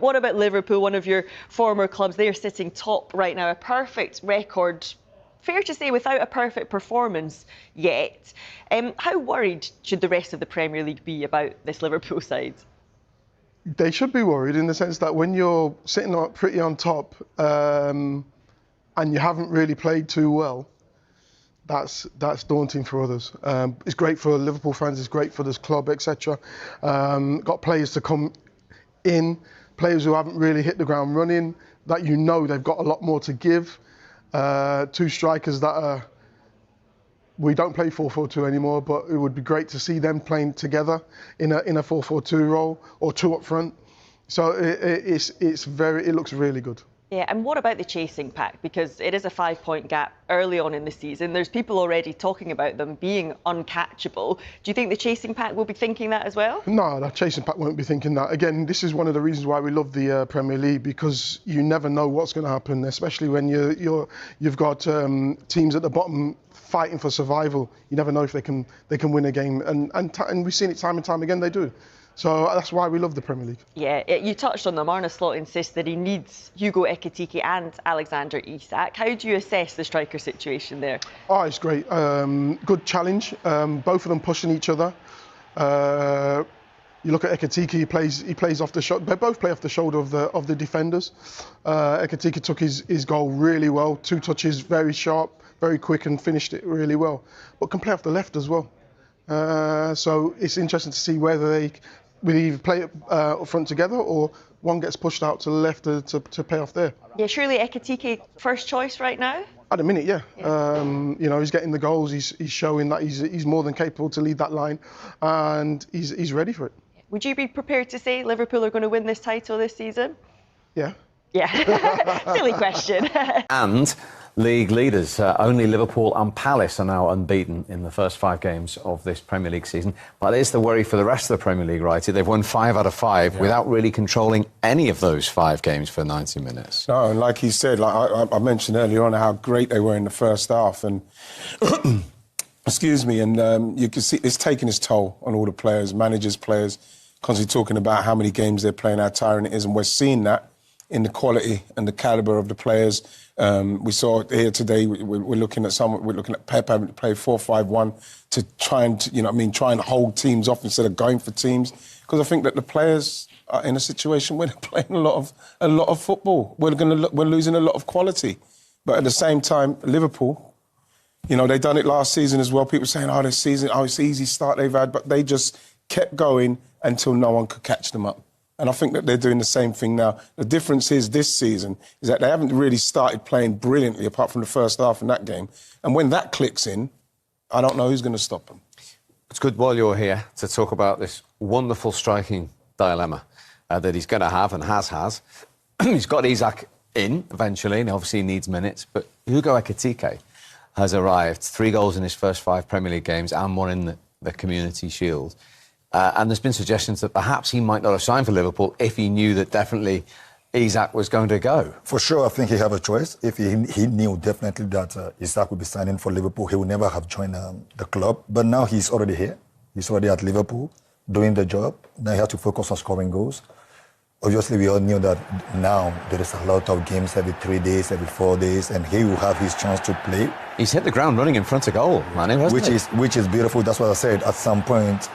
What about Liverpool, one of your former clubs? They're sitting top right now, a perfect record. Fair to say, without a perfect performance yet. How worried should the rest of the Premier League be about this Liverpool side? They should be worried in the sense that when you're sitting pretty on top and you haven't really played too well, that's daunting for others. It's great for Liverpool fans, it's great for this club, etc. Got players to come in, players who haven't really hit the ground running, that you know they've got a lot more to give. Two strikers that are, we don't play 4-4-2 anymore, but it would be great to see them playing together in a 4-4-2 role, or two up front. So it looks really good. Yeah, and what about the chasing pack? Because it is a 5-point gap early on in the season. There's people already talking about them being uncatchable. Do you think the chasing pack will be thinking that as well? No, the chasing pack won't be thinking that. Again, this is one of the reasons why we love the Premier League, because you never know what's going to happen, especially when you've got teams at the bottom fighting for survival. You never know if they can win a game, and we've seen it time and time again. They do. So that's why we love the Premier League. Yeah, you touched on them. Arne Slot insists that he needs Hugo Ekitike and Alexander Isak. How do you assess the striker situation there? Oh, it's great. Good challenge. Both of them pushing each other. You look at Ekitike, he plays off the shoulder. They both play off the shoulder of the defenders. Ekitike took his goal really well. 2 touches, very sharp, very quick, and finished it really well. But can play off the left as well. So it's interesting to see whether they either play it up front together, or one gets pushed out to the left to pay off there. Yeah, surely Ekitike first choice right now? At the minute, yeah. He's getting the goals. He's showing that he's more than capable to lead that line, and he's ready for it. Would you be prepared to say Liverpool are going to win this title this season? Yeah. Yeah, silly question. And league leaders, only Liverpool and Palace are now unbeaten in the first 5 games of this Premier League season. But it's the worry for the rest of the Premier League, right? They've won 5 out of 5 without really controlling any of those 5 games for 90 minutes. No, and like he said, like I mentioned earlier on, how great they were in the first half, and excuse me, and you can see it's taking its toll on all the players, managers, players, constantly talking about how many games they're playing, how tiring it is, and we're seeing that in the quality and the calibre of the players. We saw it here today. We're looking at Pep having to play 4-5-1 to try and try and hold teams off instead of going for teams. Because I think that the players are in a situation where they're playing a lot of football. We're losing a lot of quality. But at the same time, Liverpool, they done it last season as well. People saying, this season, it's an easy start they've had, but they just kept going until no one could catch them up. And I think that they're doing the same thing now. The difference is this season is that they haven't really started playing brilliantly apart from the first half in that game. And when that clicks in, I don't know who's going to stop them. It's good while you're here to talk about this wonderful striking dilemma that he's going to have and has. He's got Isak in eventually, and obviously he needs minutes. But Hugo Ekitike has arrived, 3 goals in his first 5 Premier League games and 1 in the Community Shield. And there's been suggestions that perhaps he might not have signed for Liverpool if he knew that definitely Isak was going to go. For sure, I think he have a choice. If he knew definitely that Isak would be signing for Liverpool, he would never have joined the club. But now he's already here. He's already at Liverpool, doing the job. Now he has to focus on scoring goals. Obviously, we all knew that now there is a lot of games every 3 days, every 4 days, and he will have his chance to play. He's hit the ground running in front of goal, man, hasn't he? Which is beautiful. That's what I said. At some point,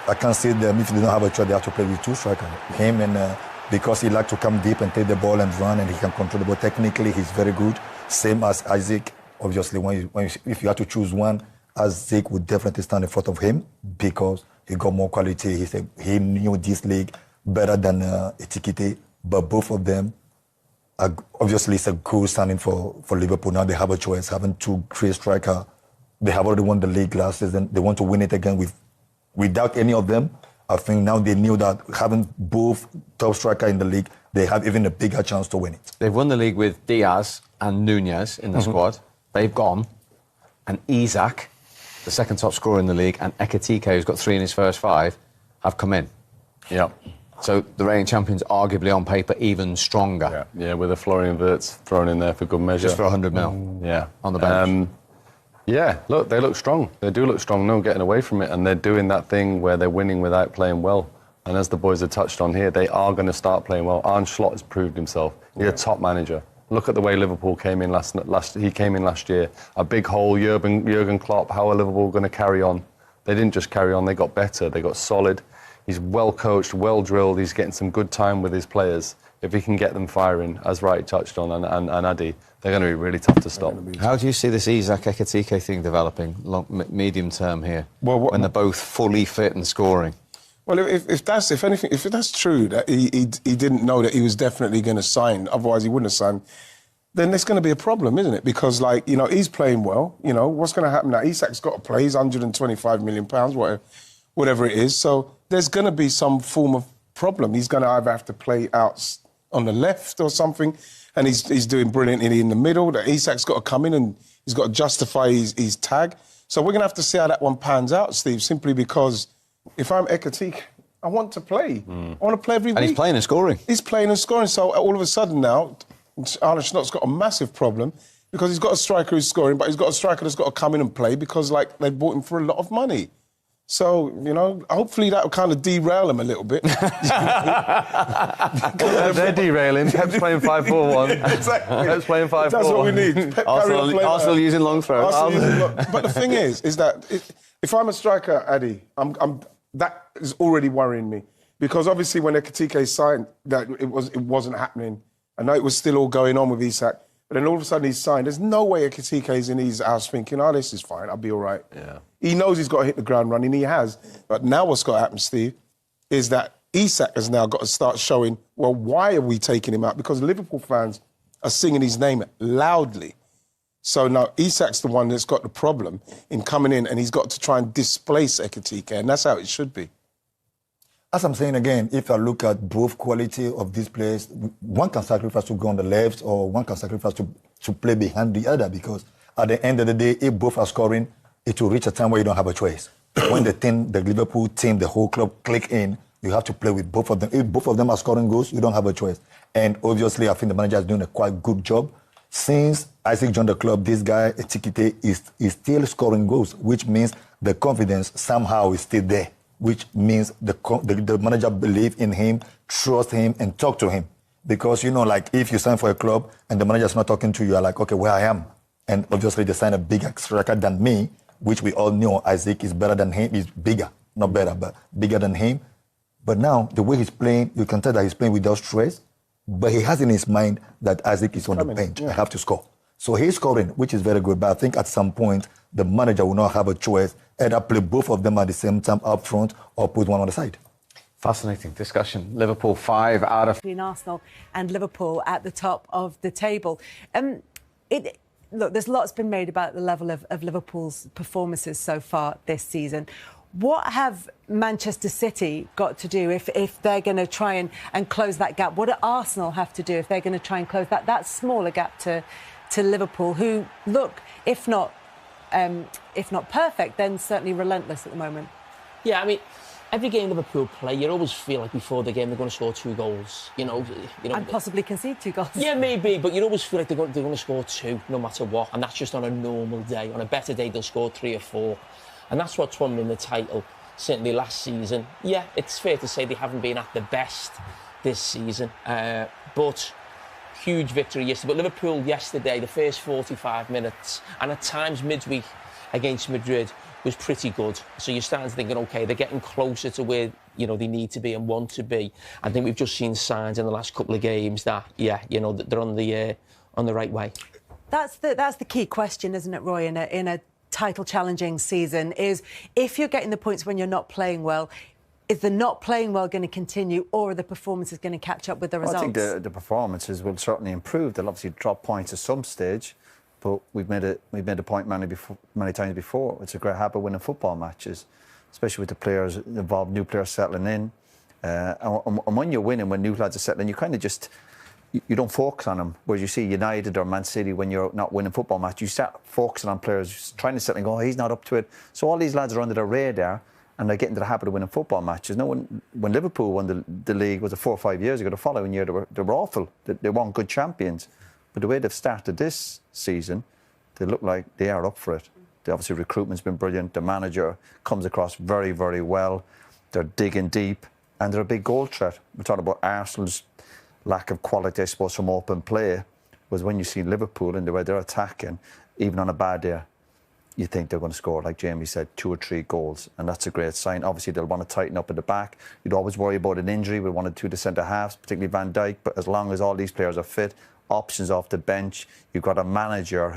I can't see them, if they don't have a choice, they have to play with 2 strikers. Him and because he likes to come deep and take the ball and run, and he can control the ball. Technically, he's very good. Same as Isak. Obviously, if you have to choose one, Isak would definitely stand in front of him because he got more quality. He knew this league better than Ekitike, but both of them, obviously, it's a good standing for Liverpool. Now they have a choice, having 2 great strikers. They have already won the league last season. They want to win it again without any of them. I think now they knew that having both top strikers in the league, they have even a bigger chance to win it. They've won the league with Diaz and Nunez in the squad. They've gone. And Isak, the second top scorer in the league, and Ekitike, who's got 3 in his first 5, have come in. Yeah. So the reigning champions, arguably on paper, even stronger. Yeah, with a Florian Wirtz thrown in there for good measure. Just for 100 mil. Yeah. On the bench. Yeah, look, they look strong. They do look strong, no getting away from it, and they're doing that thing where they're winning without playing well. And as the boys have touched on here, they are going to start playing well. Arne Slot has proved himself. He's a top manager. Look at the way Liverpool came in last year. A big hole, Jurgen Klopp. How are Liverpool going to carry on? They didn't just carry on, they got better, they got solid. He's well coached, well drilled, he's getting some good time with his players. If he can get them firing, as Wright touched on, and Addy, they're going to be really tough to stop. How do you see this Isak Ekitike thing developing, medium term here, when they're both fully fit and scoring? Well, if that's true, that he didn't know that he was definitely going to sign, otherwise he wouldn't have signed, then there's going to be a problem, isn't it? Because, like, you know, he's playing well. You know, what's going to happen now? Isak's got to play. He's £125 million, whatever it is. So there's going to be some form of problem. He's going to either have to play out on the left or something, and he's doing brilliantly in the middle. That Isak's got to come in and he's got to justify his tag. So we're going to have to see how that one pans out, Steve, simply because if I'm Ekitike, I want to play. I want to play every week. And he's playing and scoring. He's playing and scoring. So all of a sudden now, Arne Slot's got a massive problem because he's got a striker who's scoring, but he's got a striker that's got to come in and play because, like, they bought him for a lot of money. So, you know, hopefully that will kind of derail him a little bit. They're derailing. Pep's playing 5-4-1. Exactly. Pep's playing 5-4-1. That's what we need. Arsenal using long throws. But the thing is that if I'm a striker, Addy, that is already worrying me. Because obviously when Ekitike signed, that it wasn't happening. I know it was still all going on with Isak, but then all of a sudden he's signed. There's no way Ekitike is in his house thinking, oh, this is fine, I'll be all right. Yeah. He knows he's got to hit the ground running, he has. But now what's got to happen, Steve, is that Isak has now got to start showing, well, why are we taking him out? Because Liverpool fans are singing his name loudly. So now Isak's the one that's got the problem in coming in, and he's got to try and displace Ekitike, and that's how it should be. As I'm saying again, if I look at both quality of these players, one can sacrifice to go on the left or one can sacrifice to play behind the other, because at the end of the day, if both are scoring, it will reach a time where you don't have a choice. When the Liverpool team, the whole club click in, you have to play with both of them. If both of them are scoring goals, you don't have a choice. And obviously, I think the manager is doing a quite good job. Since Isak joined the club, this guy, Ekitike, is still scoring goals, which means the confidence somehow is still there, which means the manager believes in him, trusts him, and talk to him. Because, you know, like, if you sign for a club and the manager's not talking to you, you're like, okay, where I am. And obviously they sign a bigger striker than me, which we all know Isak is better than him. He's bigger, not better, but bigger than him. But now, the way he's playing, you can tell that he's playing without stress, but he has in his mind that Isak is on the bench. I have to score. So he's scoring, which is very good. But I think at some point, the manager will not have a choice, either play both of them at the same time up front or put one on the side. Fascinating discussion. Liverpool 5 out of... Between Arsenal and Liverpool at the top of the table. Look, there's lots been made about the level of Liverpool's performances so far this season. What have Manchester City got to do if they're going to try and close that gap? What do Arsenal have to do if they're going to try and close that smaller gap to Liverpool, who look, if not perfect, then certainly relentless at the moment? Yeah, I mean, every game Liverpool play, you always feel like before the game they're going to score 2 goals. You know, and possibly concede 2 goals. Yeah, maybe, but you always feel like they're going to score 2 no matter what, and that's just on a normal day. On a better day, they'll score 3 or 4, and that's what's won them the title. Certainly last season. Yeah, it's fair to say they haven't been at the best this season, but huge victory yesterday. But Liverpool yesterday, the first 45 minutes, and at times midweek against Madrid, was pretty good. So you're starting to thinking, OK, they're getting closer to where, you know, they need to be and want to be. I think we've just seen signs in the last couple of games that, yeah, you know, that they're on the right way. That's the key question, isn't it, Roy, in a title-challenging season, is if you're getting the points when you're not playing well, is the not playing well going to continue, or are the performances going to catch up with the results? I think the performances will certainly improve. They'll obviously drop points at some stage, but we've made a point many times before. It's a great habit winning football matches, especially with the players involved, new players settling in. And when you're winning, when new lads are settling, you kind of just... You don't focus on them. Whereas you see United or Man City, when you're not winning football match, you start focusing on players, trying to settle and go, oh, he's not up to it. So all these lads are under the radar, and they get into the habit of winning football matches. No, when Liverpool won the league, was it 4 or 5 years ago, the following year they were awful. They weren't good champions. But the way they've started this season, they look like they are up for it. Obviously, recruitment's been brilliant. The manager comes across very, very well. They're digging deep. and they're a big goal threat. We're talking about Arsenal's lack of quality, I suppose, from open play, was when you see Liverpool and the way they're attacking, even on a bad day, you think they're going to score, like Jamie said, 2 or 3 goals, and that's a great sign. Obviously, they'll want to tighten up at the back. You'd always worry about an injury with 1 or 2 of the centre-halves, particularly Van Dijk, but as long as all these players are fit, options off the bench, you've got a manager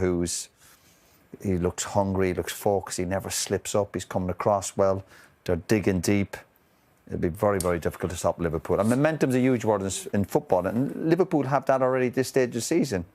he looks hungry, he looks focused, he never slips up, he's coming across well, they're digging deep. It'll be very, very difficult to stop Liverpool. And momentum's a huge word in football, and Liverpool have that already at this stage of the season.